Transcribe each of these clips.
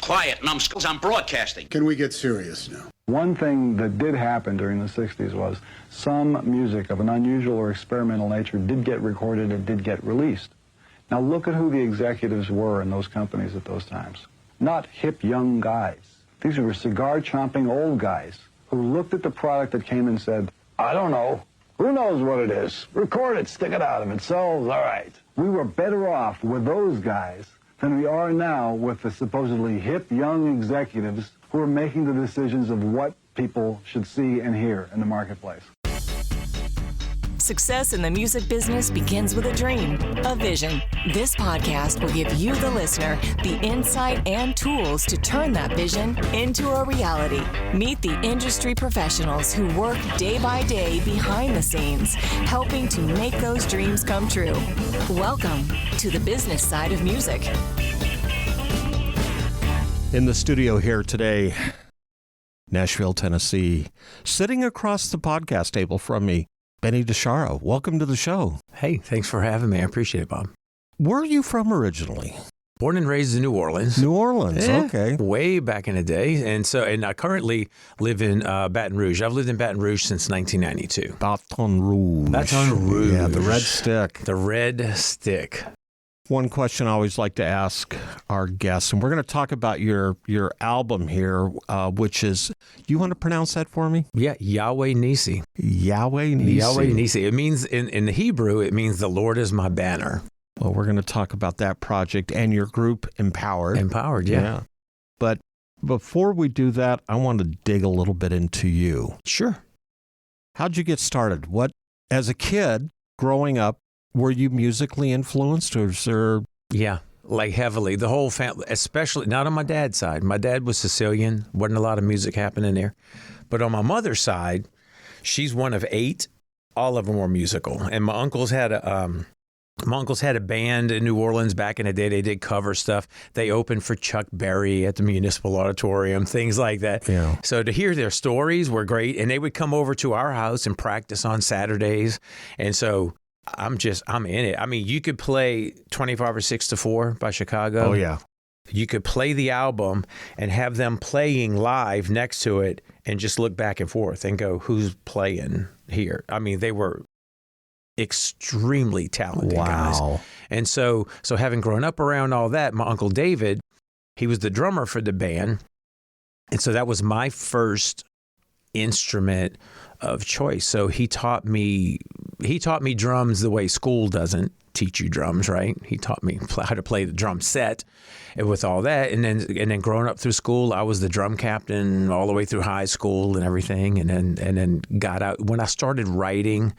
Quiet, numbskulls, I'm broadcasting. Can we get serious now? One thing that did happen during the 60s was some music of an unusual or experimental nature did get recorded and did get released. Now look at who the executives were in those companies at those times. Not hip young guys. These were cigar-chomping old guys who looked at the product that came and said, I don't know. Who knows what it is? Record it, stick it out. If it sells, all right. We were better off with those guys than we are now with the supposedly hip young executives who are making the decisions of what people should see and hear in the marketplace. Success in the music business begins with a dream, a vision. This podcast will give you, the listener, the insight and tools to turn that vision into a reality. Meet the industry professionals who work day by day behind the scenes, helping to make those dreams come true. Welcome to the business side of music. In the studio here today, Nashville, Tennessee, sitting across the podcast table from me, Benny DiChiara. Welcome to the show. Hey, thanks for having me. I appreciate it, Bob. Where are you from originally? Born and raised in New Orleans. New Orleans, okay. Way back in the day. And I currently live in Baton Rouge. I've lived in Baton Rouge since 1992. Baton Rouge. Baton Rouge. Yeah, the red stick. The red stick. One question I always like to ask our guests, and we're going to talk about your album here, which is, you want to pronounce that for me? Yeah, Yahweh Nisi. Yahweh Nisi. Yahweh Nisi. It means, in the Hebrew, it means the Lord is my banner. Well, we're going to talk about that project and your group, Empowered. Empowered, yeah. But before we do that, I want to dig a little bit into you. Sure. How'd you get started? As a kid growing up, were you musically influenced, or is there... Yeah, like heavily. The whole family, especially not on my dad's side. My dad was Sicilian. Wasn't a lot of music happening there. But on my mother's side, she's one of 8. All of them were musical. And my uncles had a band in New Orleans back in the day. They did cover stuff. They opened for Chuck Berry at the Municipal Auditorium, things like that. Yeah. So to hear their stories were great. And they would come over to our house and practice on Saturdays. And so I'm in it. I mean, you could play 25 or 6 to 4 by Chicago. Oh, yeah. You could play the album and have them playing live next to it and just look back and forth and go, who's playing here? I mean, they were extremely talented guys. And so having grown up around all that, my Uncle David, he was the drummer for the band. And so that was my first instrument of choice. So he taught me drums the way school doesn't teach you drums, right? He taught me how to play the drum set and with all that. And then growing up through school, I was the drum captain all the way through high school and everything. And then got out. When I started writing,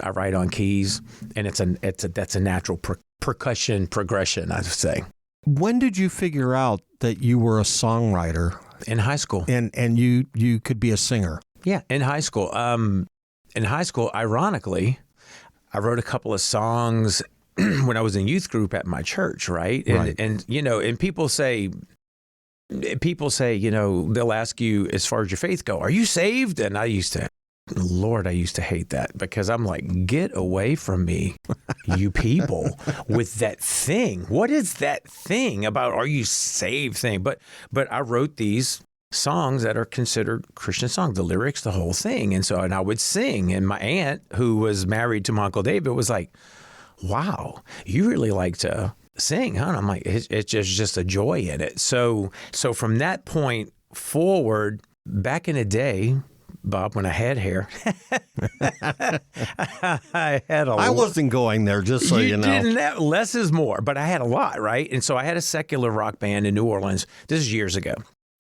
I write on keys, and that's a natural percussion progression, I would say. When did you figure out that you were a songwriter? In high school. And you could be a singer? Yeah, in high school. Ironically, I wrote a couple of songs when I was in youth group at my church, right? And people say, they'll ask you, as far as your faith go, are you saved? And I used to hate that, because I'm like, get away from me, you people, with that thing. What is that thing about are you saved thing? But I wrote these songs that are considered Christian songs, the lyrics, the whole thing. And I would sing. And my aunt, who was married to my Uncle David, was like, wow, you really like to sing, huh? And I'm like, it's just a joy in it. So from that point forward, back in the day, Bob, when I had hair, I had I wasn't going there, just so you know. Didn't have, less is more, but I had a lot, right? And so I had a secular rock band in New Orleans. This is years ago.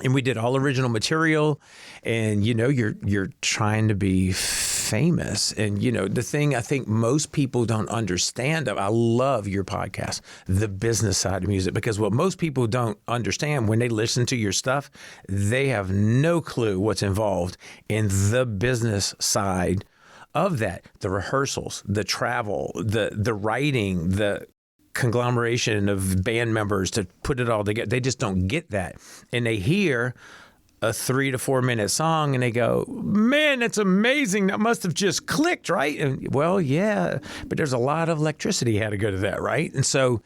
And we did all original material, and you're trying to be famous. And the thing I think most people don't understand, I love your podcast, the business side of music, because what most people don't understand when they listen to your stuff, they have no clue what's involved in the business side of that. The rehearsals, the travel, the writing, the conglomeration of band members to put it all together. They just don't get that. And they hear a 3 to 4 minute song and they go, man, that's amazing. That must have just clicked, right? And well, yeah, but there's a lot of electricity had to go to that, right? And so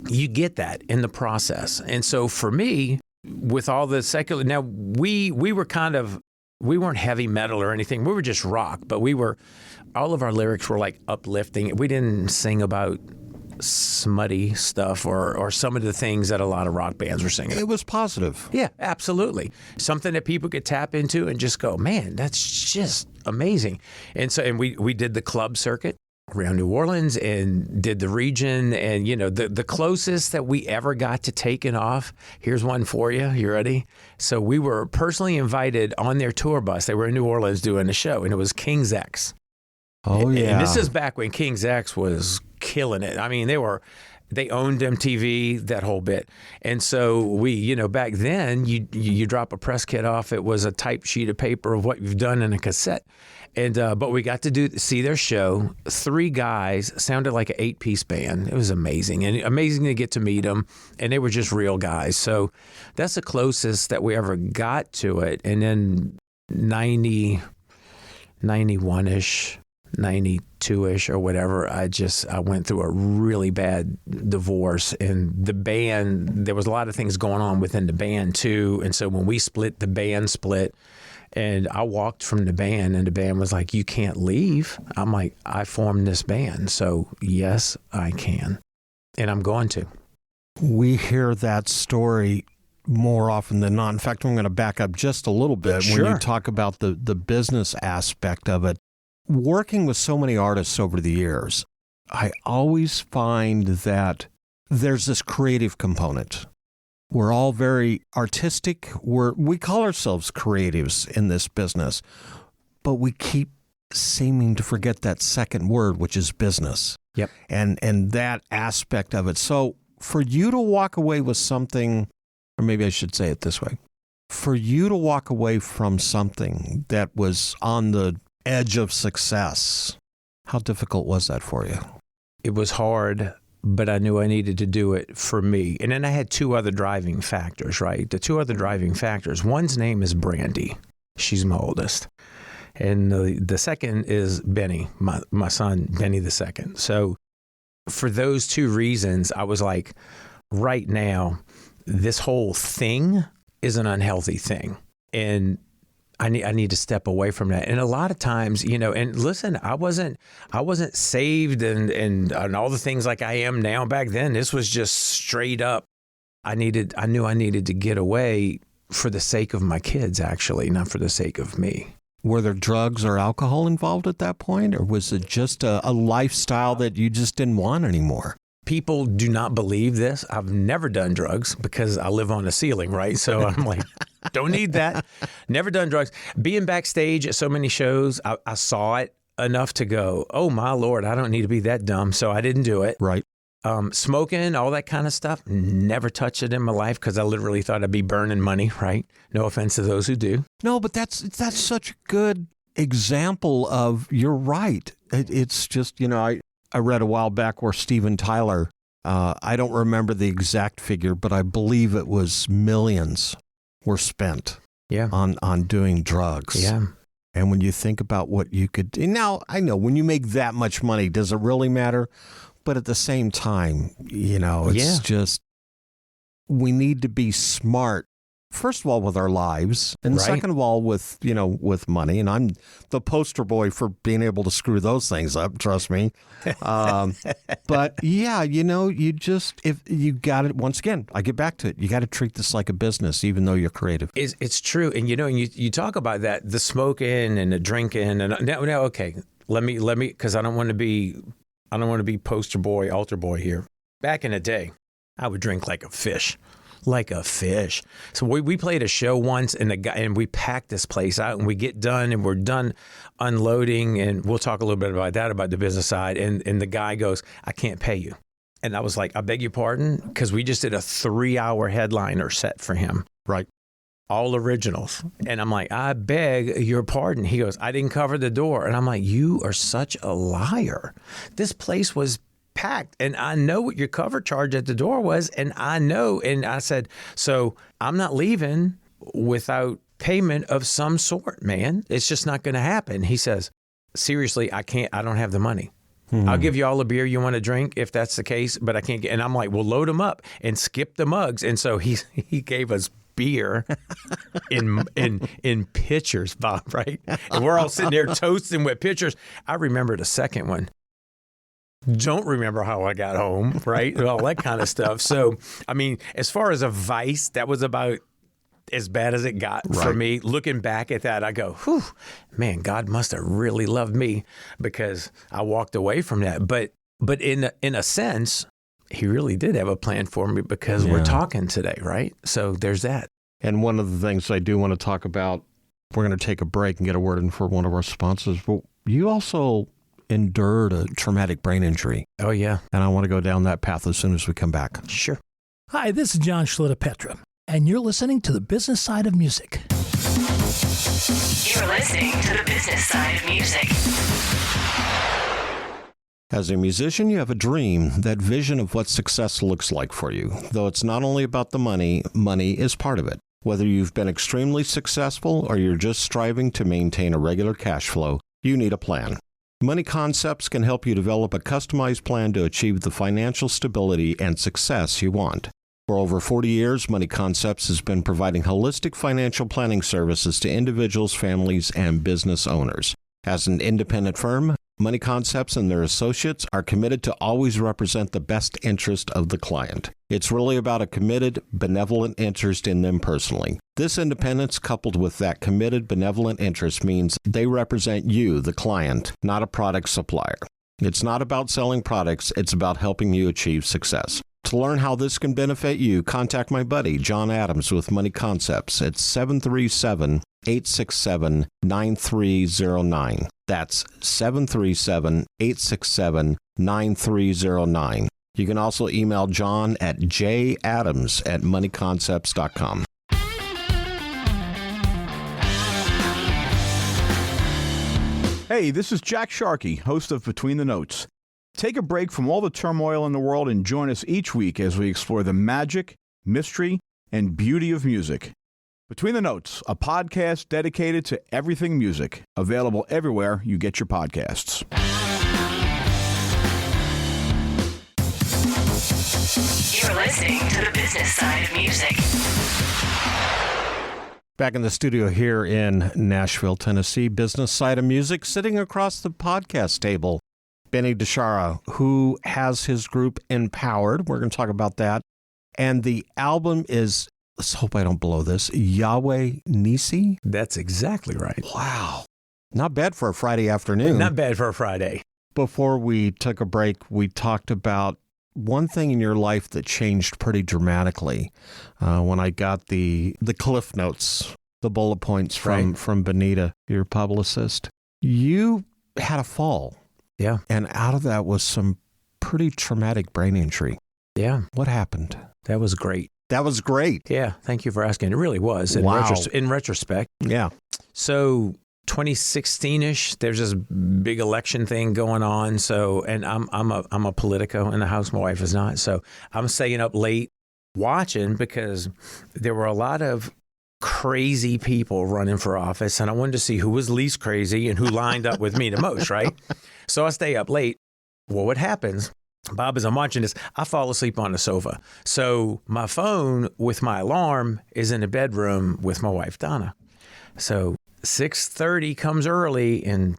You get that in the process. And so for me, with all the secular, now we weren't heavy metal or anything. We were just rock, but all of our lyrics were like uplifting. We didn't sing about smutty stuff or some of the things that a lot of rock bands were singing. It was positive. Yeah, absolutely. Something that people could tap into and just go, man, that's just amazing. And so, and we did the club circuit around New Orleans and did the region. And, the closest that we ever got to taking off, here's one for you. You ready? So we were personally invited on their tour bus. They were in New Orleans doing a show, and it was King's X. Oh, yeah. And this is back when King's X was killing it. I mean, they owned MTV, that whole bit. And so we, back then, you drop a press kit off, it was a typed sheet of paper of what you've done in a cassette. And but we got to see their show. 3 guys, sounded like an 8-piece band. It was amazing, and amazing to get to meet them. And they were just real guys. So that's the closest that we ever got to it. And then 91-ish, 92-ish or whatever, I went through a really bad divorce, and the band, there was a lot of things going on within the band too. And so when we split, the band split. And I walked from the band, and the band was like, you can't leave. I'm like, I formed this band, so yes, I can. And I'm going to. We hear that story more often than not. In fact, I'm going to back up just a little bit Sure. when you talk about the business aspect of it. Working with so many artists over the years, I always find that there's this creative component. We're all very artistic. We call ourselves creatives in this business, but we keep seeming to forget that second word, which is business. Yep. And that aspect of it. So for you to walk away with something, or maybe I should say it this way, for you to walk away from something that was on the edge of success, how difficult was that for you? It was hard, but I knew I needed to do it for me. And then I had 2 other driving factors, right? The 2 other driving factors, one's name is Brandy. She's my oldest. And the second is Benny, my son, Benny the second. So for those 2 reasons, I was like, right now, this whole thing is an unhealthy thing. And I need to step away from that. And a lot of times, and listen, I wasn't saved and all the things like I am now. Back then, this was just straight up. I knew I needed to get away for the sake of my kids, actually, not for the sake of me. Were there drugs or alcohol involved at that point? Or was it just a lifestyle that you just didn't want anymore? People do not believe this. I've never done drugs because I live on a ceiling, right? So I'm like, don't need that. Never done drugs. Being backstage at so many shows, I saw it enough to go, oh my Lord, I don't need to be that dumb. So I didn't do it. Right. Smoking, all that kind of stuff, never touched it in my life because I literally thought I'd be burning money, right? No offense to those who do. No, but that's such a good example of, you're right. It's just, I read a while back where Steven Tyler, I don't remember the exact figure, but I believe it was millions were spent on doing drugs. Yeah. And when you think about what you could do, now I know when you make that much money, does it really matter? But at the same time, it's just, we need to be smart. First of all, with our lives, and Right. second of all, with money. And I'm the poster boy for being able to screw those things up. Trust me. But yeah, if you got it, once again, I get back to it. You got to treat this like a business, even though you're creative. It's true. And, you talk about that, the smoking and the drinking and now, okay, let me, because I don't want to be poster boy, altar boy here. Back in the day, I would drink like a fish. So we played a show once and we packed this place out and we get done and we're done unloading, and we'll talk a little bit about that, about the business side. And the guy goes, I can't pay you. And I was like, I beg your pardon? Because we just did a 3-hour headliner set for him. Right. All originals. And I'm like, I beg your pardon. He goes, I didn't cover the door. And I'm like, you are such a liar. This place was packed, and I know what your cover charge at the door was, and I know. And I said, so I'm not leaving without payment of some sort, man. It's just not going to happen. He says, seriously, I don't have the money. I'll give you all a beer you want to drink if that's the case, but I can't get, and I'm like, well, load them up and skip the mugs. And so he gave us beer in pitchers, Bob, right? And we're all sitting there toasting with pitchers. I remember the second one. Don't remember how I got home, right? All that kind of stuff. So, I mean, as far as a vice, that was about as bad as it got for me. Looking back at that, I go, whew, man, God must have really loved me because I walked away from that. But in a sense, he really did have a plan for me because we're talking today, right? So there's that. And one of the things I do want to talk about, we're going to take a break and get a word in for one of our sponsors, but you also endured a traumatic brain injury. Oh, yeah. And I want to go down that path as soon as we come back. Sure. Hi, this is John Schlitter-Petra, and you're listening to The Business Side of Music. You're listening to The Business Side of Music. As a musician, you have a dream, that vision of what success looks like for you. Though it's not only about the money, money is part of it. Whether you've been extremely successful or you're just striving to maintain a regular cash flow, you need a plan. Money Concepts can help you develop a customized plan to achieve the financial stability and success you want. For over 40 years, Money Concepts has been providing holistic financial planning services to individuals, families, and business owners. As an independent firm, Money Concepts and their associates are committed to always represent the best interest of the client. It's really about a committed, benevolent interest in them personally. This independence, coupled with that committed, benevolent interest, means they represent you, the client, not a product supplier. It's not about selling products, it's about helping you achieve success. To learn how this can benefit you, contact my buddy, John Adams, with Money Concepts at 737-867-9309. That's 737-867-9309. You can also email John at jadams@moneyconcepts.com. Hey, this is Jack Sharkey, host of Between the Notes. Take a break from all the turmoil in the world and join us each week as we explore the magic, mystery, and beauty of music. Between the Notes, a podcast dedicated to everything music, available everywhere you get your podcasts. You're listening to The Business Side of Music. Back in the studio here in Nashville, Tennessee, Business Side of Music, sitting across the podcast table, Benny DiChiara, who has his group Empowered. We're going to talk about that. And the album is, let's hope I don't blow this, Yahweh Nisi. That's exactly right. Wow. Not bad for a Friday afternoon. Not bad for a Friday. Before we took a break, we talked about one thing in your life that changed pretty dramatically when I got the cliff notes, the bullet points from Benita, your publicist. You had a fall. Yeah. And out of that was some pretty traumatic brain injury. Yeah. What happened? That was great. That was great. Yeah. Thank you for asking. It really was in retrospect. Yeah. So 2016-ish, there's this big election thing going on. So, and I'm a politico in the house. My wife is not. So I'm staying up late watching because there were a lot of crazy people running for office, and I wanted to see who was least crazy and who lined up with me the most, right? So I stay up late. Well, what happens, Bob, as I'm watching this, I fall asleep on the sofa. So my phone with my alarm is in the bedroom with my wife, Donna. So 6:30 comes early, and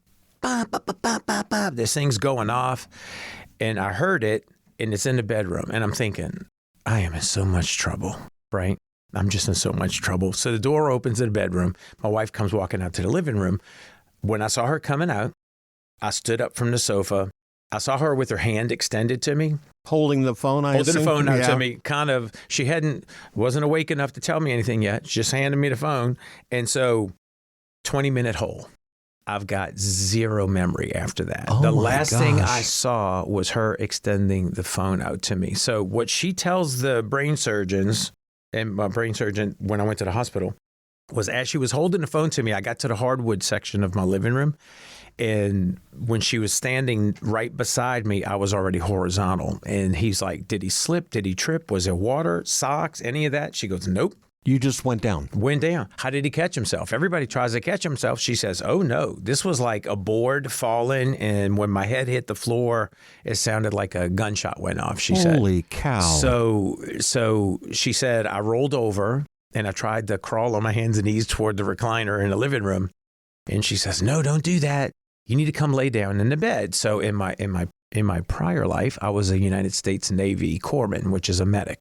this thing's going off, and I heard it, and it's in the bedroom, and I'm thinking, I am in so much trouble, right? I'm just in so much trouble. So the door opens in the bedroom. My wife comes walking out to the living room. When I saw her coming out, I stood up from the sofa. I saw her with her hand extended to me. Holding the phone, Holding the phone out to me, kind of. She wasn't awake enough to tell me anything yet. She just handed me the phone. And so 20-minute hole. I've got zero memory after that. The last thing I saw was her extending the phone out to me. So what she tells the brain surgeons, and my brain surgeon, when I went to the hospital, was as she was holding the phone to me, I got to the hardwood section of my living room. And when she was standing right beside me, I was already horizontal. And he's like, did he slip? Did he trip? Was there water, socks, any of that? She goes, nope. You just went down. Went down. How did he catch himself? Everybody tries to catch himself. She says, oh no, this was like a board falling. And when my head hit the floor, it sounded like a gunshot went off, she said. Holy cow. So she said, I rolled over and I tried to crawl on my hands and knees toward the recliner in the living room. And she says, no, don't do that. You need to come lay down in the bed. So in my prior life, I was a United States Navy corpsman, which is a medic.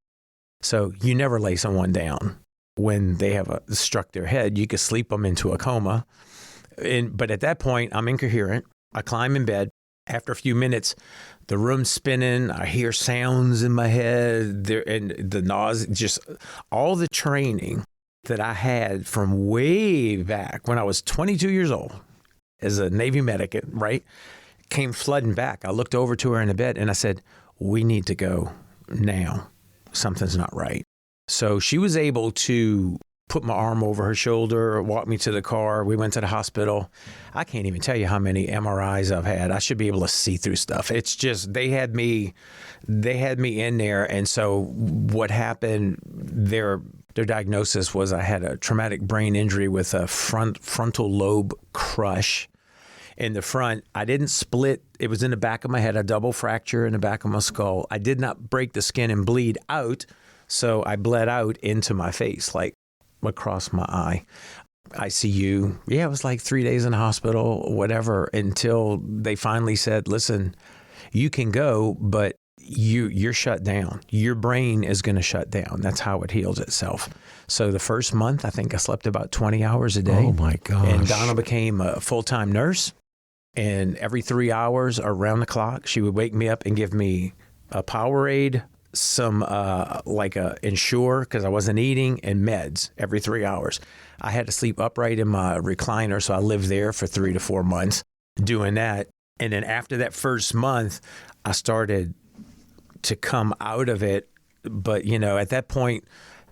So you never lay someone down when they have struck their head. You could sleep them into a coma. But at that point, I'm incoherent. I climb in bed. After a few minutes, the room's spinning. I hear sounds in my head. And the nausea, just all the training that I had from way back when I was 22 years old as a Navy medic, right, came flooding back. I looked over to her in the bed and I said, we need to go now. Something's not right. So she was able to put my arm over her shoulder, walk me to the car. We went to the hospital. I can't even tell you how many MRIs I've had. I should be able to see through stuff. It's just, they had me in there. And so what happened, their diagnosis was I had a traumatic brain injury with a frontal lobe crush in the front. I didn't split. It was in the back of my head, a double fracture in the back of my skull. I did not break the skin and bleed out. So I bled out into my face, like across my eye. ICU. Yeah, it was like 3 days in the hospital, whatever, until they finally said, listen, you can go, but you're shut down. Your brain is going to shut down. That's how it heals itself. So the first month, I think I slept about 20 hours a day. Oh my gosh. And Donna became a full-time nurse. And every 3 hours around the clock, she would wake me up and give me a Powerade, some like a Ensure, because I wasn't eating, and meds every 3 hours. I had to sleep upright in my recliner, so I lived there for 3 to 4 months doing that. And then after that first month, I started to come out of it. But, you know, at that point,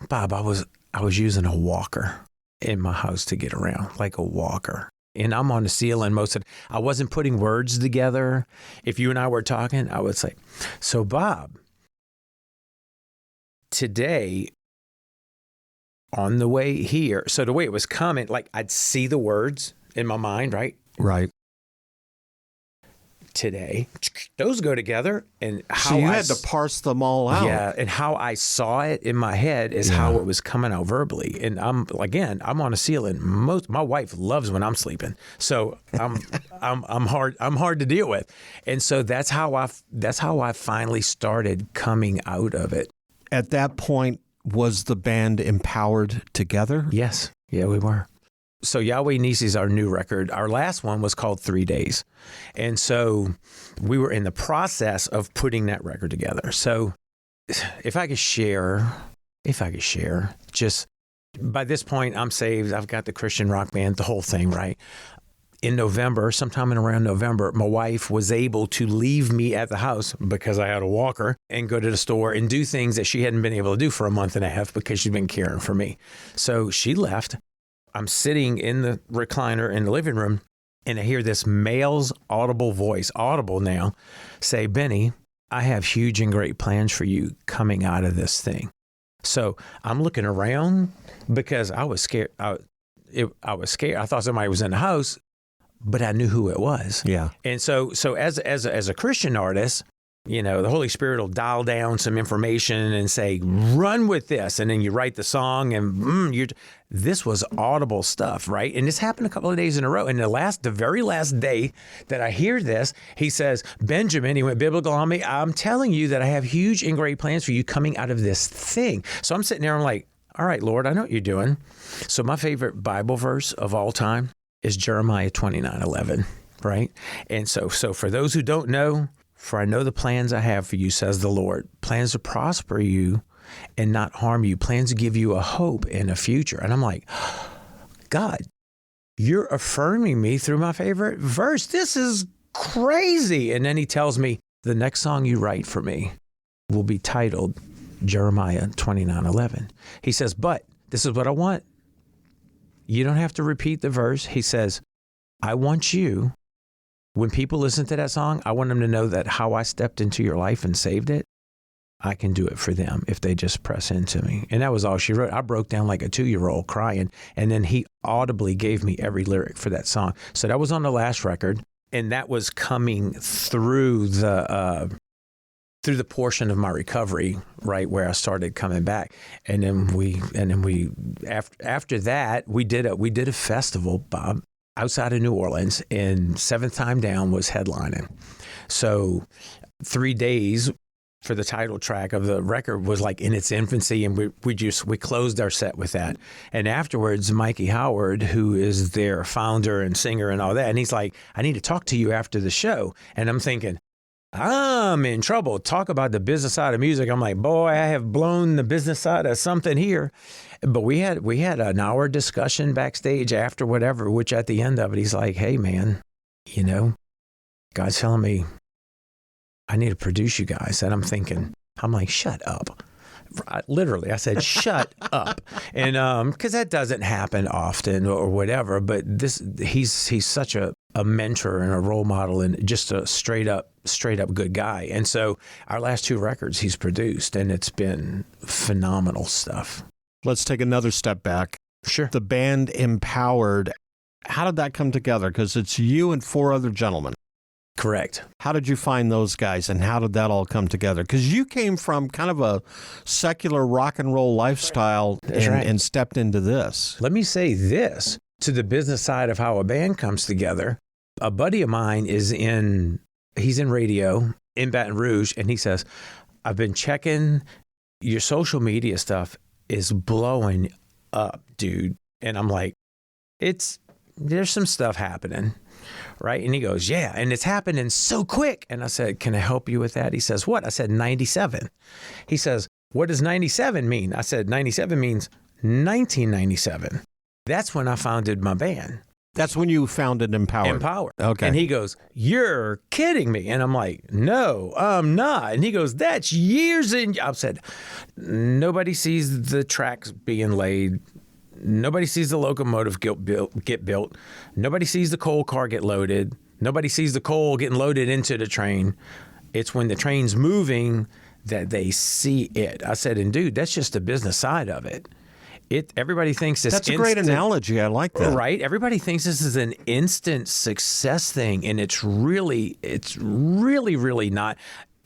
Bob, I was using a walker in my house to get around, like a walker. And I'm on the ceiling most of it. I wasn't putting words together. If you and I were talking, I would say, so Bob, today on the way here, so the way it was coming, like I'd see the words in my mind, right? Right. Today, those go together. And how so you had to parse them all out. Yeah, and how I saw it in my head is how it was coming out verbally. And I'm on a ceiling. My wife loves when I'm sleeping, so I'm hard to deal with. And so that's how I finally started coming out of it. At that point, was the band empowered together? Yes. Yeah, we were. So Yahweh Nisi is our new record. Our last one was called 3 Days. And so we were in the process of putting that record together. So if I could share, just by this point, I'm saved. I've got the Christian rock band, the whole thing, right? In November, sometime in around November, my wife was able to leave me at the house because I had a walker and go to the store and do things that she hadn't been able to do for a month and a half because she'd been caring for me. So she left. I'm sitting in the recliner in the living room, and I hear this male's audible voice, audible now, say, Benny, I have huge and great plans for you coming out of this thing. So I'm looking around because I was scared. I was scared. I thought somebody was in the house, but I knew who it was. Yeah. And so as a Christian artist, you know, the Holy Spirit will dial down some information and say, run with this. And then you write the song and this was audible stuff, right? And this happened a couple of days in a row. And the very last day that I hear this, he says, Benjamin, he went biblical on me. I'm telling you that I have huge and great plans for you coming out of this thing. So I'm sitting there, I'm like, all right, Lord, I know what you're doing. So my favorite Bible verse of all time is Jeremiah 29:11, right? And so for those who don't know, for I know the plans I have for you, says the Lord, plans to prosper you and not harm you, plans to give you a hope and a future. And I'm like, God, you're affirming me through my favorite verse. This is crazy. And then he tells me the next song you write for me will be titled Jeremiah 29:11. He says, but this is what I want. You don't have to repeat the verse. He says, I want you, when people listen to that song, I want them to know that how I stepped into your life and saved it, I can do it for them if they just press into me. And that was all she wrote. I broke down like a 2-year-old crying. And then he audibly gave me every lyric for that song. So that was on the last record. And that was coming through the portion of my recovery, right, where I started coming back. And then we after that, we did a festival, Bob, outside of New Orleans, and Seventh Time Down was headlining. So 3 days for the title track of the record was like in its infancy, and we closed our set with that. And afterwards, Mikey Howard, who is their founder and singer and all that, and he's like, I need to talk to you after the show. And I'm thinking, I'm in trouble. Talk about the business side of music. I'm like, boy, I have blown the business side of something here. But we had an hour discussion backstage after whatever, which at the end of it, he's like, hey, man, you know, God's telling me I need to produce you guys. And I'm like, shut up. Literally, I said, shut up. And because that doesn't happen often or whatever, but he's such a mentor and a role model and just a straight up good guy. And so our last 2 records he's produced, and it's been phenomenal stuff. Let's take another step back. Sure. The band Empowered, how did that come together? Because it's you and 4 other gentlemen. Correct. How did you find those guys, and how did that all come together? Because you came from kind of a secular rock and roll lifestyle and stepped into this. Let me say this to the business side of how a band comes together. A buddy of mine he's in radio in Baton Rouge, and he says, I've been checking your social media stuff is blowing up, dude. And I'm like, there's some stuff happening. Right. And he goes, yeah. And it's happening so quick. And I said, can I help you with that? He says, what? I said, 97. He says, what does 97 mean? I said, 97 means 1997. That's when I founded my band. That's when you founded Empowered. Okay. And he goes, you're kidding me. And I'm like, no, I'm not. And he goes, that's years in. I said, nobody sees the tracks being laid. Nobody sees the locomotive get built. Nobody sees the coal car get loaded. Nobody sees the coal getting loaded into the train. It's when the train's moving that they see it. I said, and dude, that's just the business side of it. Everybody thinks this. That's a great analogy. I like that. Right? Everybody thinks this is an instant success thing, and it's really not.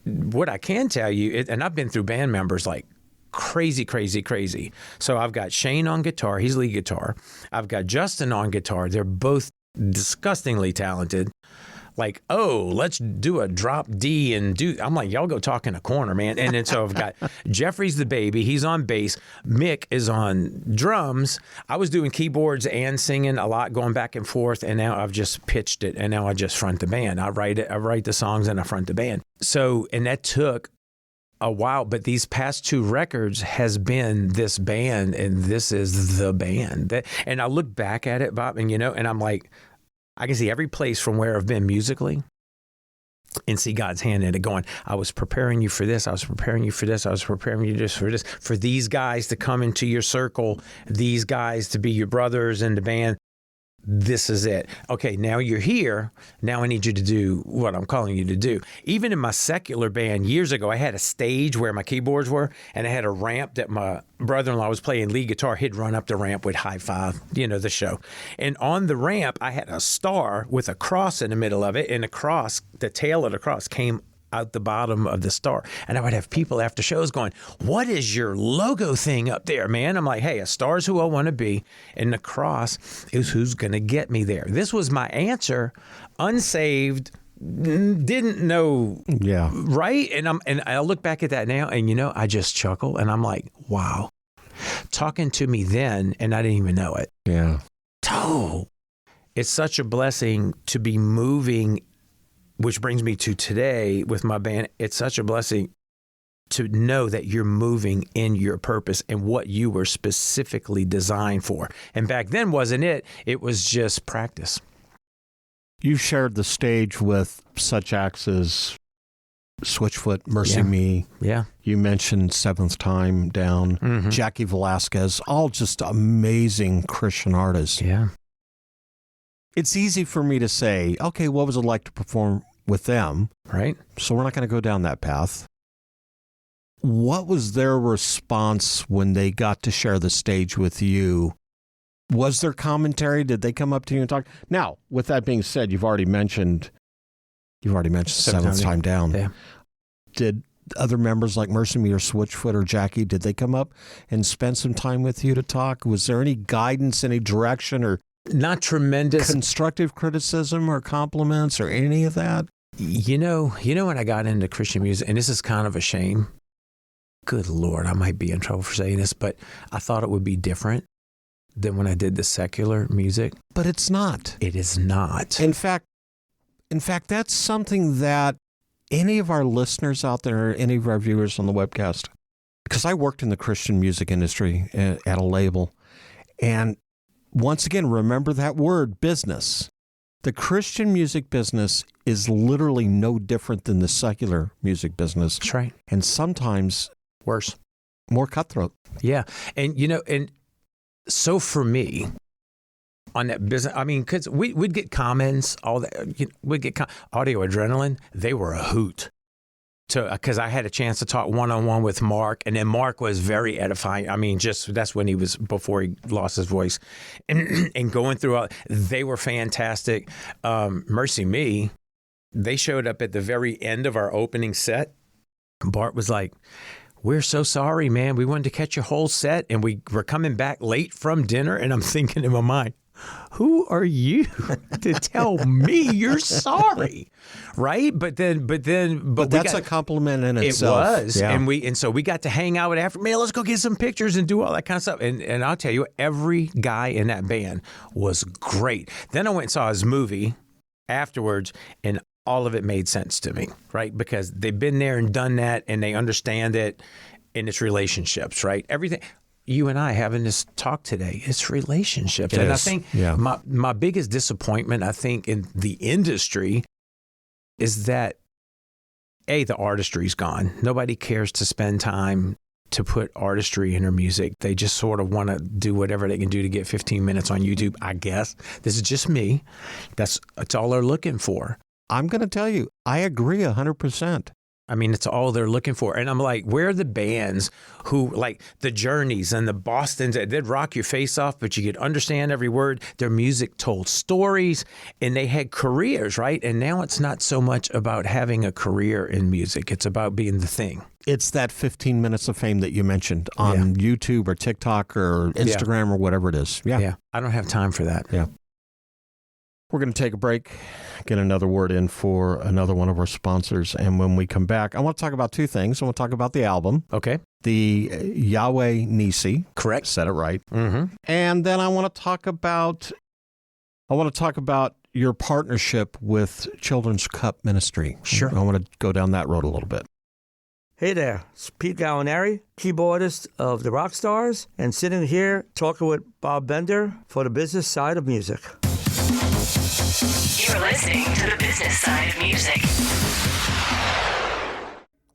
What I can tell you, and I've been through band members like crazy. So I've got Shane on guitar. He's lead guitar. I've got Justin on guitar. They're both disgustingly talented. Like, oh, let's do a drop D and do. I'm like, y'all go talk in a corner, man. And then so I've got Jeffrey's the baby. He's on bass. Mick is on drums. I was doing keyboards and singing a lot, going back and forth. And now I've just pitched it. And now I just front the band. I write the songs and I front the band. So, and that took a while, but these past 2 records has been this band, and this is the band. And I look back at it, Bob, and and I'm like, I can see every place from where I've been musically and see God's hand in it going, I was preparing you for this. I was preparing you for this. I was preparing you for this, for these guys to come into your circle, these guys to be your brothers in the band. This is it. Okay, now you're here. Now I need you to do what I'm calling you to do. Even in my secular band years ago, I had a stage where my keyboards were, and I had a ramp that my brother-in-law was playing lead guitar. He'd run up the ramp with high five, the show. And on the ramp, I had a star with a cross in the middle of it, and the tail of the cross came out the bottom of the star. And I would have people after shows going, what is your logo thing up there, man? I'm like, hey, a star's who I want to be, and the cross is who's going to get me there. This was my answer, unsaved, didn't know. Yeah. Right? And I look back at that now, and I just chuckle, and I'm like, wow. Talking to me then, and I didn't even know it. Yeah. Oh, it's such a blessing to be moving. Which brings me to today with my band. It's such a blessing to know that you're moving in your purpose and what you were specifically designed for. And back then, wasn't it? It was just practice. You've shared the stage with such acts as Switchfoot, Mercy Me. Yeah. You mentioned Seventh Time Down, Jackie Velasquez, all just amazing Christian artists. Yeah. It's easy for me to say, okay, what was it like to perform with them? Right. So we're not going to go down that path. What was their response when they got to share the stage with you? Was there commentary? Did they come up to you and talk? Now, with that being said, you've already mentioned Seventh Time Down. Yeah. Did other members like Mercy Me or Switchfoot or Jackie, did they come up and spend some time with you to talk? Was there any guidance, any direction, or not tremendous constructive criticism or compliments or any of that? You know when I got into Christian music, and this is kind of a shame. Good Lord, I might be in trouble for saying this, but I thought it would be different than when I did the secular music. But it's not. It is not. In fact, that's something that any of our listeners out there, any of our viewers on the webcast, because I worked in the Christian music industry at a label, and once again, remember that word, business. The Christian music business is literally no different than the secular music business. That's right. And sometimes worse, more cutthroat. Yeah. And, and so for me, on that business, I mean, because we'd get comments, all that, we'd get Audio Adrenaline, they were a hoot. Because I had a chance to talk one-on-one with Mark, and then Mark was very edifying. I mean, that's when before he lost his voice. And going through they were fantastic. Mercy Me, they showed up at the very end of our opening set. Bart was like, "We're so sorry, man. We wanted to catch your whole set, and we were coming back late from dinner." And I'm thinking in my mind, who are you to tell me you're sorry? Right? But that's a compliment in itself. It was. Yeah. And so we got to hang out after, man, let's go get some pictures and do all that kind of stuff. And I'll tell you, every guy in that band was great. Then I went and saw his movie afterwards, and all of it made sense to me, right? Because they've been there and done that, and they understand it in its relationships, right? Everything. You and I having this talk today, it's relationships. I think my biggest disappointment, I think, in the industry is that, the artistry's gone. Nobody cares to spend time to put artistry in their music. They just sort of want to do whatever they can do to get 15 minutes on YouTube, I guess. This is just me. That's all they're looking for. I'm going to tell you, I agree 100%. I mean, it's all they're looking for. And I'm like, where are the bands who, like the Journeys and the Bostons, that did rock your face off, but you could understand every word? Their music told stories, and they had careers, right? And now it's not so much about having a career in music. It's about being the thing. It's that 15 minutes of fame that you mentioned on YouTube or TikTok or Instagram or whatever it is. Yeah. I don't have time for that. Yeah. We're going to take a break, get another word in for another one of our sponsors. And when we come back, I want to talk about two things. I want to talk about the album. Okay. The Yahweh Nisi. Correct. Said it right. Mm-hmm. And then I want to talk about your partnership with Children's Cup Ministry. Sure. I want to go down that road a little bit. Hey there, it's Pete Gallinari, keyboardist of the Rockstars, and sitting here talking with Bob Bender for the business side of music. You're listening to the business side of music.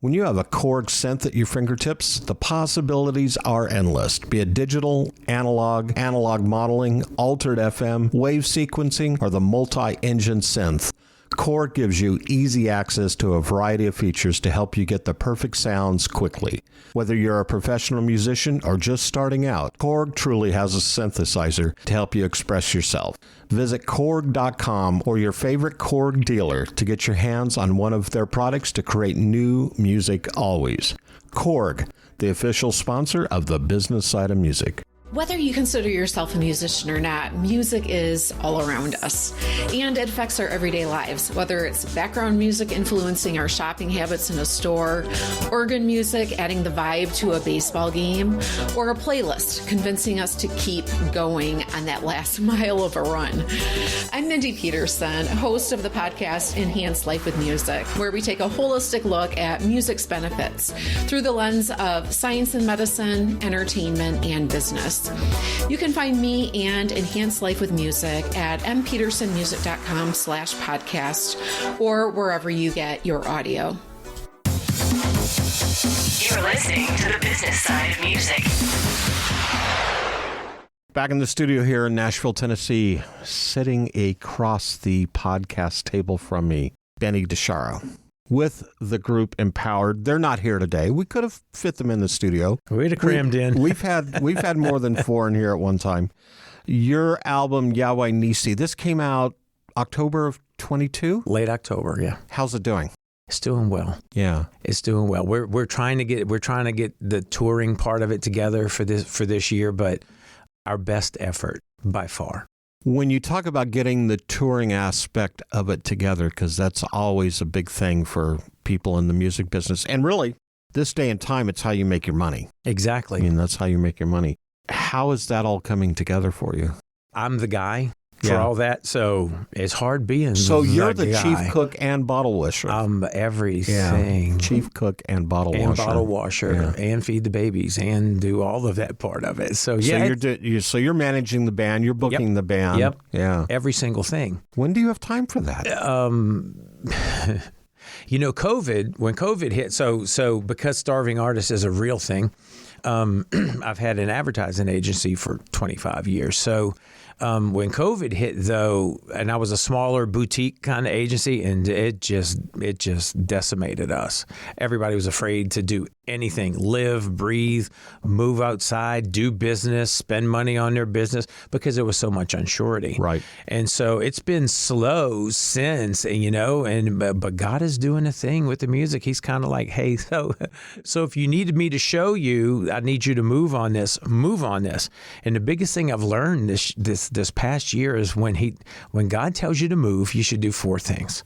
When you have a Korg synth at your fingertips, the possibilities are endless. Be it digital, analog modeling, altered FM, wave sequencing, or the multi-engine synth, Korg gives you easy access to a variety of features to help you get the perfect sounds quickly. Whether you're a professional musician or just starting out, Korg truly has a synthesizer to help you express yourself. Visit Korg.com or your favorite Korg dealer to get your hands on one of their products to create new music always. Korg, the official sponsor of the business side of music. Whether you consider yourself a musician or not, music is all around us, and it affects our everyday lives. Whether it's background music influencing our shopping habits in a store, organ music adding the vibe to a baseball game, or a playlist convincing us to keep going on that last mile of a run. I'm Mindy Peterson, host of the podcast Enhance Life with Music, where we take a holistic look at music's benefits through the lens of science and medicine, entertainment, and business. You can find me and Enhance Life with Music at mpetersonmusic.com/podcast or wherever you get your audio. You're listening to the business side of music. Back in the studio here in Nashville, Tennessee, sitting across the podcast table from me, Benny DiChiara. with the group Empowered. They're not here today. We could have fit them in the studio. We'd have crammed in. We've had more than 4 in here at one time. Your album, Yahweh Nisi, this came out October of 22? Late October, yeah. How's it doing? It's doing well. Yeah, it's doing well. We're trying to get the touring part of it together for this year, but our best effort by far. When you talk about getting the touring aspect of it together, because that's always a big thing for people in the music business, and really this day and time, it's how you make your money. Exactly. I mean, that's how you make your money. How is that all coming together for you? I'm the guy for all that, so it's hard being. So you're the guy. chief cook and bottle washer. Everything. Yeah. Chief cook and bottle washer. And bottle washer, and feed the babies, and do all of that part of it. So So you're managing the band. You're booking the band. Yep. Yeah. Every single thing. When do you have time for that? COVID. When COVID hit, so because Starving Artist is a real thing. I've had an advertising agency for 25 years. So when COVID hit, though, and I was a smaller boutique kind of agency, and it just decimated us. Everybody was afraid to do anything, live, breathe, move outside, do business, spend money on their business, because there was so much unsurety. Right. And so it's been slow since, but God is doing a thing with the music. He's kind of like, hey, so if you needed me to show you, I need you to move on this. And the biggest thing I've learned this past year is when God tells you to move, you should do 4 things: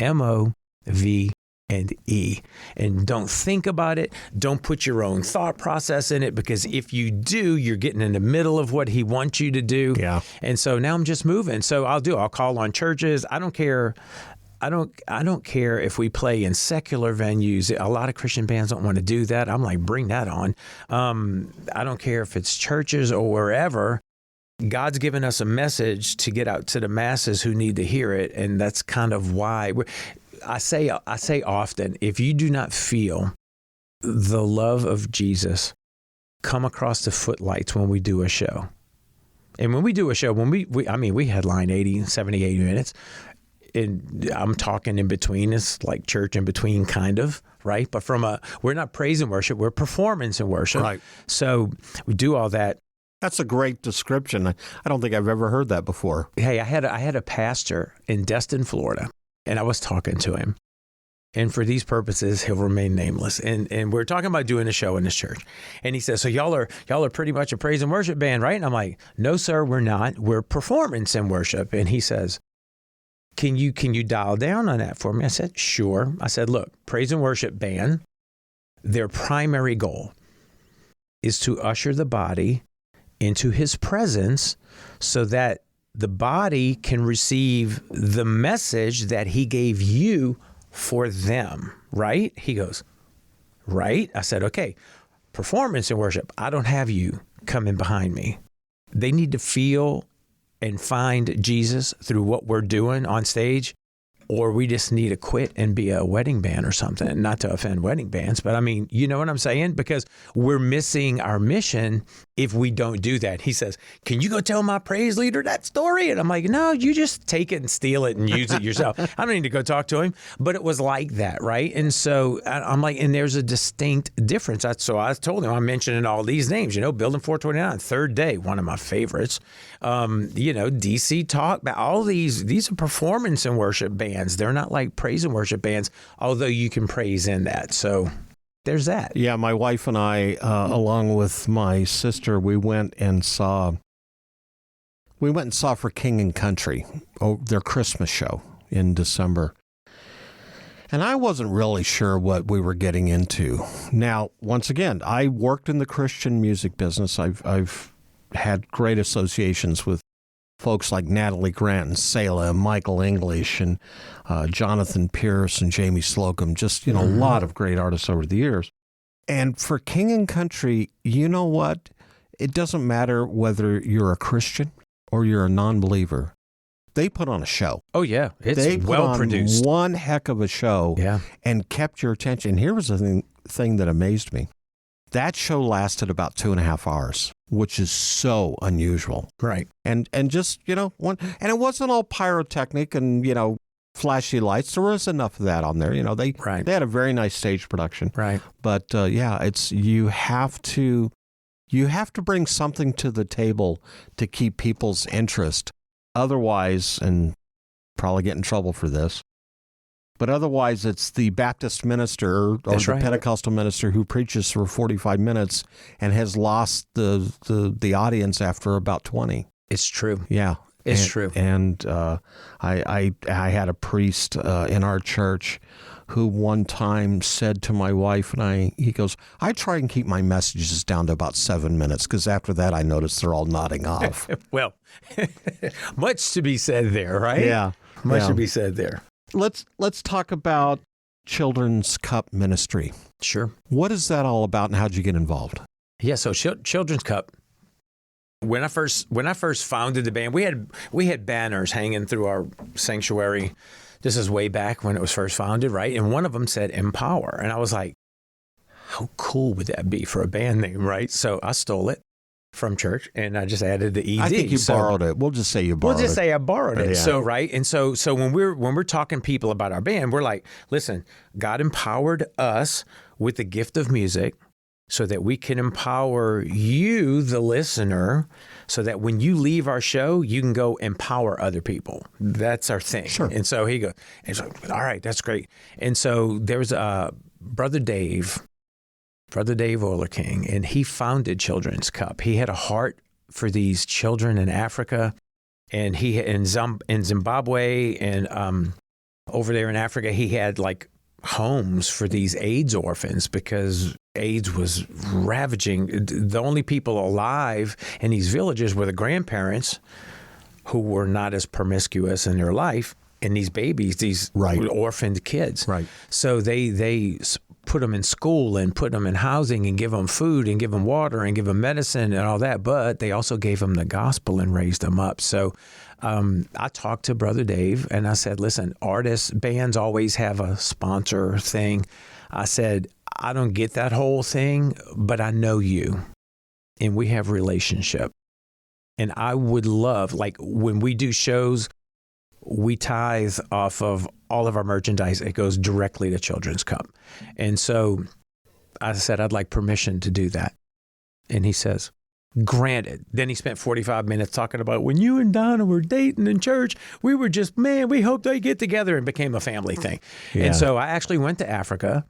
MOV and E. And don't think about it. Don't put your own thought process in it, because if you do, you're getting in the middle of what he wants you to do. Yeah. And so now I'm just moving. So I'll call on churches. I don't care. I don't care if we play in secular venues. A lot of Christian bands don't want to do that. I'm like, bring that on. I don't care if it's churches or wherever. God's given us a message to get out to the masses who need to hear it, and that's kind of why I say often, if you do not feel the love of Jesus come across the footlights when we do a show. And when we do a show, we headline 80, 70, 80 minutes. And I'm talking in between. It's like church in between, kind of, right? But we're not praise and worship, we're performance and worship. Right. So we do all that. That's a great description. I don't think I've ever heard that before. Hey, I had a pastor in Destin, Florida, and I was talking to him. And for these purposes, he'll remain nameless. And we're talking about doing a show in this church. And he says, so y'all are pretty much a praise and worship band, right? And I'm like, no, sir, we're not. We're performance and worship. And he says, Can you dial down on that for me? I said, sure. I said, look, praise and worship band, their primary goal is to usher the body into his presence so that the body can receive the message that he gave you for them, right? He goes, right? I said, okay, performance and worship, I don't have you coming behind me. They need to feel and find Jesus through what we're doing on stage, or we just need to quit and be a wedding band or something. Not to offend wedding bands, but I mean, you know what I'm saying? Because we're missing our mission if we don't do that. He says, can you go tell my praise leader that story? And I'm like, no, you just take it and steal it and use it yourself. I don't need to go talk to him. But it was like that, right? And so I'm like, and there's a distinct difference. So I told him, I'm mentioning all these names, Building 429, Third Day, one of my favorites. DC Talk, all these are performance and worship bands. They're not like praise and worship bands, although you can praise in that. So there's that. Yeah, my wife and I, along with my sister, we went and saw for King and Country, their Christmas show in December. And I wasn't really sure what we were getting into. Now, once again, I worked in the Christian music business. I've had great associations with folks like Natalie Grant and Selah, Michael English, and Jonathan Pierce and Jamie Slocum, just, a lot of great artists over the years. And for King and Country, you know what? It doesn't matter whether you're a Christian or you're a non-believer. They put on a show. Oh, yeah. It's they well produced. One heck of a show and kept your attention. Here was the thing that amazed me. That show lasted about 2.5 hours, which is so unusual. Right. And just, and it wasn't all pyrotechnic and, flashy lights. There was enough of that on there. They had a very nice stage production. Right. But it's you have to bring something to the table to keep people's interest. Otherwise, and probably get in trouble for this, but otherwise it's the Baptist minister or the Pentecostal minister who preaches for 45 minutes and has lost the audience after about 20. It's true. Yeah. It's true. And I had a priest in our church who one time said to my wife and I, he goes, I try and keep my messages down to about 7 minutes because after that I notice they're all nodding off. Well, much to be said there, right? Yeah. Much to be said there. Let's talk about Children's Cup Ministry. Sure. What is that all about and how'd you get involved? Yeah, so Children's Cup. When I first founded the band, we had banners hanging through our sanctuary. This is way back when it was first founded, right? And one of them said Empower. And I was like, how cool would that be for a band name, right? So I stole it from church and I just added the ED. I think you borrowed it. We'll just say you borrowed it. We'll just say I borrowed it. Yeah. So, right? And so when we're talking people about our band, we're like, listen, God empowered us with the gift of music so that we can empower you, the listener, so that when you leave our show, you can go empower other people. That's our thing. Sure. And so he goes, all right, that's great. And so there's Brother Dave Euler King, and he founded Children's Cup. He had a heart for these children in Africa, and he in Zimbabwe and over there in Africa, he had like homes for these AIDS orphans because AIDS was ravaging. The only people alive in these villages were the grandparents who were not as promiscuous in their life, and these babies, these orphaned kids. Right. So they put them in school and put them in housing and give them food and give them water and give them medicine and all that, but they also gave them the gospel and raised them up. So I talked to Brother Dave and I said, listen, artists, bands always have a sponsor thing. I said, I don't get that whole thing, but I know you and we have relationship. And I would love, like when we do shows, we tithe off of all of our merchandise. It goes directly to Children's Cup. And so I said, I'd like permission to do that. And he says, granted. Then he spent 45 minutes talking about when you and Donna were dating in church, we were just, man, we hope they get together, and became a family thing. Yeah. And so I actually went to Africa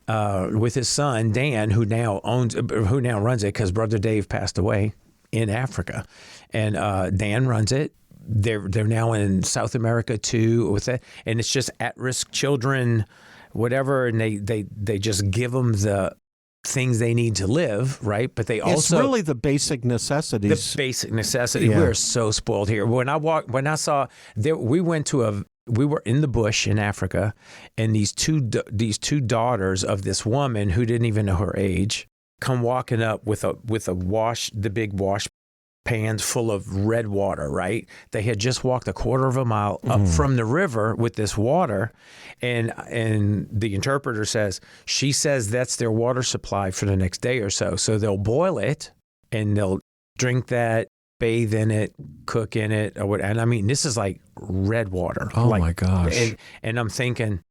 with his son, Dan, who now runs it because Brother Dave passed away in Africa. And Dan runs it. They're now in South America too with that, and it's just at-risk children, whatever, and they just give them the things they need to live, right? But they also, it's really the basic necessities. The basic necessity. Yeah. We're so spoiled here. When I saw there, we were in the bush in Africa, and these two daughters of this woman who didn't even know her age come walking up with the big wash pans full of red water, right? They had just walked a quarter of a mile up from the river with this water, and the interpreter says, she says that's their water supply for the next day or so. So they'll boil it and they'll drink that, bathe in it, cook in it, or what. And I mean, this is like red water. Oh my gosh. And I'm thinking,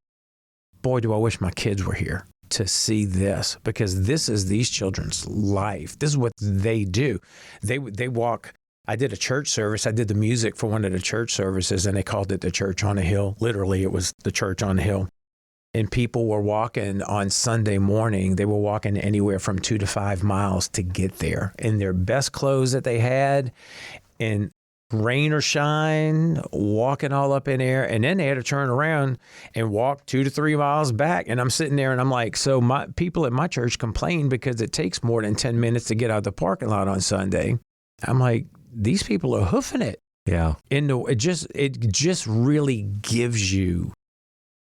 boy, do I wish my kids were here to see this, because this is these children's life. This is what they do. They walk. I did a church service. I did the music for one of the church services, and they called it the Church on a Hill. Literally, it was the Church on a Hill. And people were walking on Sunday morning. They were walking anywhere from 2 to 5 miles to get there in their best clothes that they had, and rain or shine, walking all up in there. And then they had to turn around and walk 2 to 3 miles back. And I'm sitting there and I'm like, so my people at my church complain because it takes more than 10 minutes to get out of the parking lot on Sunday. I'm like, these people are hoofing it. Yeah. And it just really gives you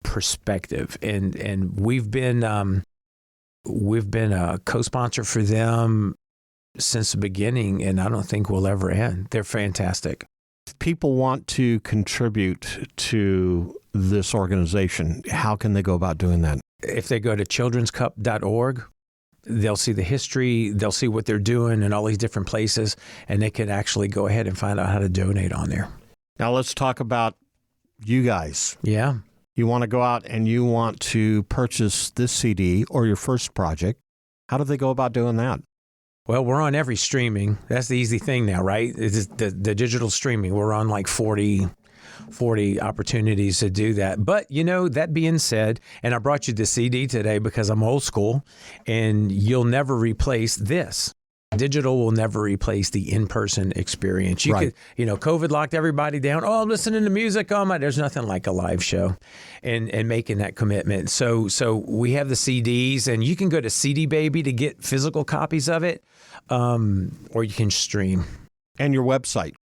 perspective. And we've been a co-sponsor for them since the beginning, and I don't think we'll ever end. They're fantastic. If people want to contribute to this organization, how can they go about doing that? If they go to childrenscup.org, they'll see the history, they'll see what they're doing in all these different places, and they can actually go ahead and find out how to donate on there. Now let's talk about you guys. Yeah. You want to go out and you want to purchase this CD or your first project. How do they go about doing that? Well, we're on every streaming. That's the easy thing now, right? It's the digital streaming. We're on like 40 opportunities to do that. But, that being said, and I brought you the CD today because I'm old school, and you'll never replace this. Digital will never replace the in-person experience. Right. COVID locked everybody down. Oh, I'm listening to music. There's nothing like a live show and making that commitment. So we have the CDs, and you can go to CD Baby to get physical copies of it, or you can stream. And your website.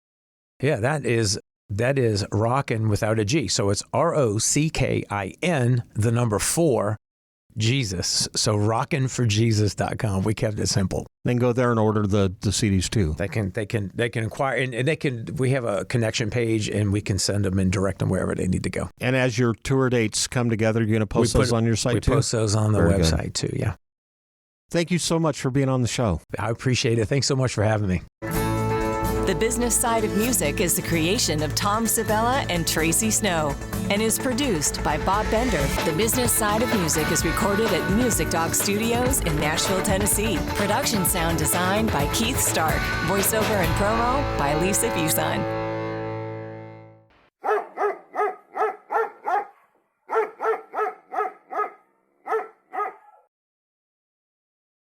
Yeah, that is Rockin' without a G. So it's ROCKIN, the number 4, Jesus. So rockinforjesus.com. We kept it simple. Then go there and order the CDs too. They can inquire, and we have a connection page, and we can send them and direct them wherever they need to go. And as your tour dates come together, you're going to post those on your site too? We post those on the website too, yeah. Thank you so much for being on the show. I appreciate it. Thanks so much for having me. The Business Side of Music is the creation of Tom Sabella and Tracy Snow and is produced by Bob Bender. The Business Side of Music is recorded at Music Dog Studios in Nashville, Tennessee. Production sound design by Keith Stark. Voiceover and promo by Lisa Busan.